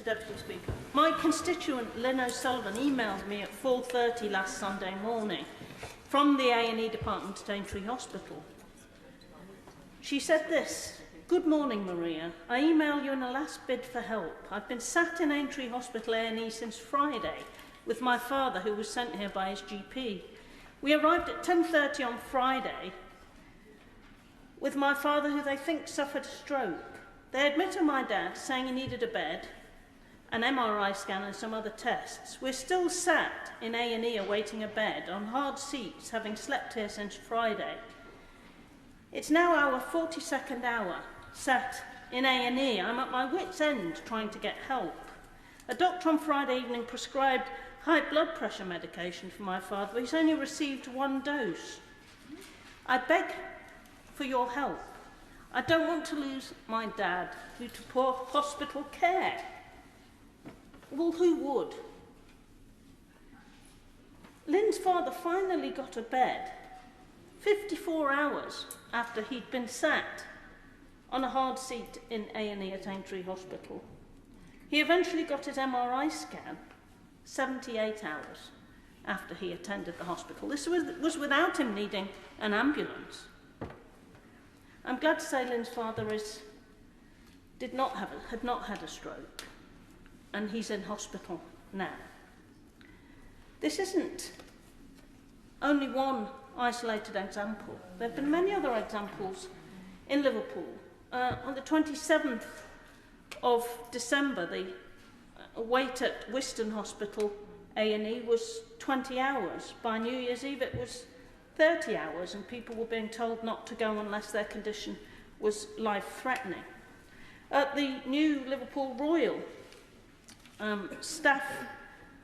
Deputy Speaker. My constituent Lynn O'Sullivan emailed me at 4:30 last Sunday morning from the A&E department at Aintree Hospital. She said this: "Good morning, Maria. I email you in a last bid for help. I've been sat in Aintree Hospital A&E since Friday with my father, who was sent here by his GP. We arrived at 10:30 on Friday with my father, who they think suffered a stroke. They admitted my dad, saying he needed a bed, an MRI scan and some other tests. We're still sat in A&E awaiting a bed, on hard seats, having slept here since Friday. It's now our 42nd hour, sat in A&E. I'm at my wit's end trying to get help. A doctor on Friday evening prescribed high blood pressure medication for my father, but he's only received 1 dose. I beg for your help. I don't want to lose my dad due to poor hospital care." Well, who would? Lynn's father finally got a bed 54 hours after he'd been sat on a hard seat in A&E at Aintree Hospital. He eventually got his MRI scan 78 hours after he attended the hospital. This was without him needing an ambulance. I'm glad to say Lynn's father had not had a stroke, and he's in hospital now. This isn't only one isolated example. There have been many other examples in Liverpool. On the 27th of December, the wait at Wiston Hospital A&E was 20 hours. By New Year's Eve it was 30 hours, and people were being told not to go unless their condition was life-threatening. At the new Liverpool Royal, staff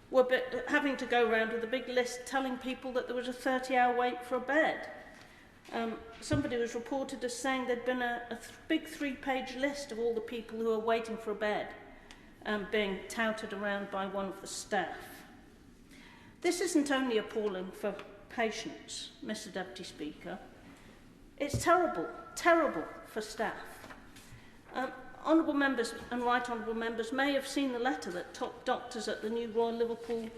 were having to go around with a big list telling people that there was a 30-hour wait for a bed. Somebody was reported as saying there'd been a big 3-page list of all the people who were waiting for a bed, being touted around by one of the staff. This isn't only appalling for patients, Mr. Deputy Speaker. It's terrible, terrible for staff. Honourable members and right honourable members may have seen the letter that top doctors at the New Royal Liverpool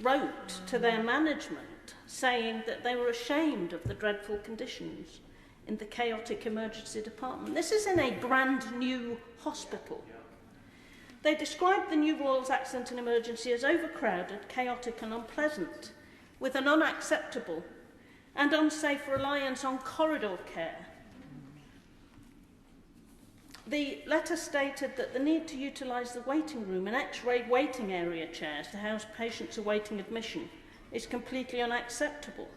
wrote to their management, saying that they were ashamed of the dreadful conditions in the chaotic emergency department. This is in a brand new hospital. They described the New Royal's accident and emergency as overcrowded, chaotic and unpleasant, with an unacceptable and unsafe reliance on corridor care. The letter stated that the need to utilise the waiting room and X-ray waiting area chairs to house patients awaiting admission is completely unacceptable.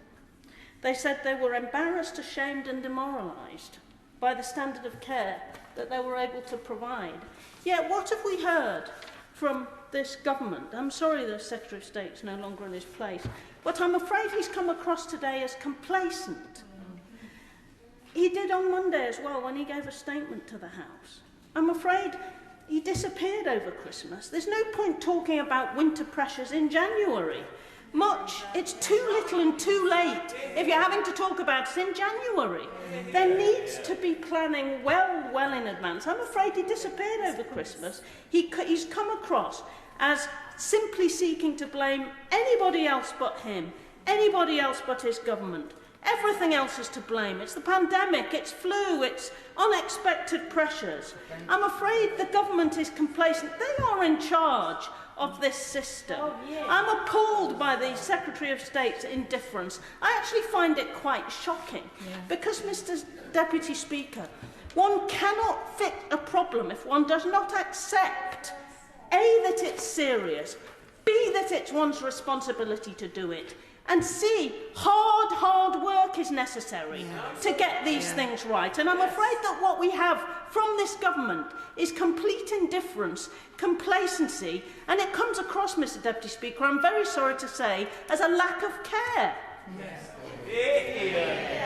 They said they were embarrassed, ashamed and demoralised by the standard of care that they were able to provide. Yet what have we heard from this government? I'm sorry the Secretary of State's no longer in his place, but I'm afraid he's come across today as complacent. He did on Monday as well when he gave a statement to the House. I'm afraid he disappeared over Christmas. There's no point talking about winter pressures in January. It's too little and too late if you're having to talk about it in January. There needs to be planning well in advance. I'm afraid he disappeared over Christmas. He's come across as simply seeking to blame anybody else but him, anybody else but his government. Everything else is to blame. It's the pandemic, it's flu, it's unexpected pressures. I'm afraid the government is complacent. They are in charge of this system. I'm appalled by the Secretary of State's indifference. I actually find it quite shocking because, Mr. Deputy Speaker, one cannot fix a problem if one does not accept A, that it's serious, B, that it's one's responsibility to do it, and C, hard work is necessary to get these things right. And I'm afraid that what we have from this government is complete indifference, complacency, and it comes across, Mr. Deputy Speaker, I'm very sorry to say, as a lack of care.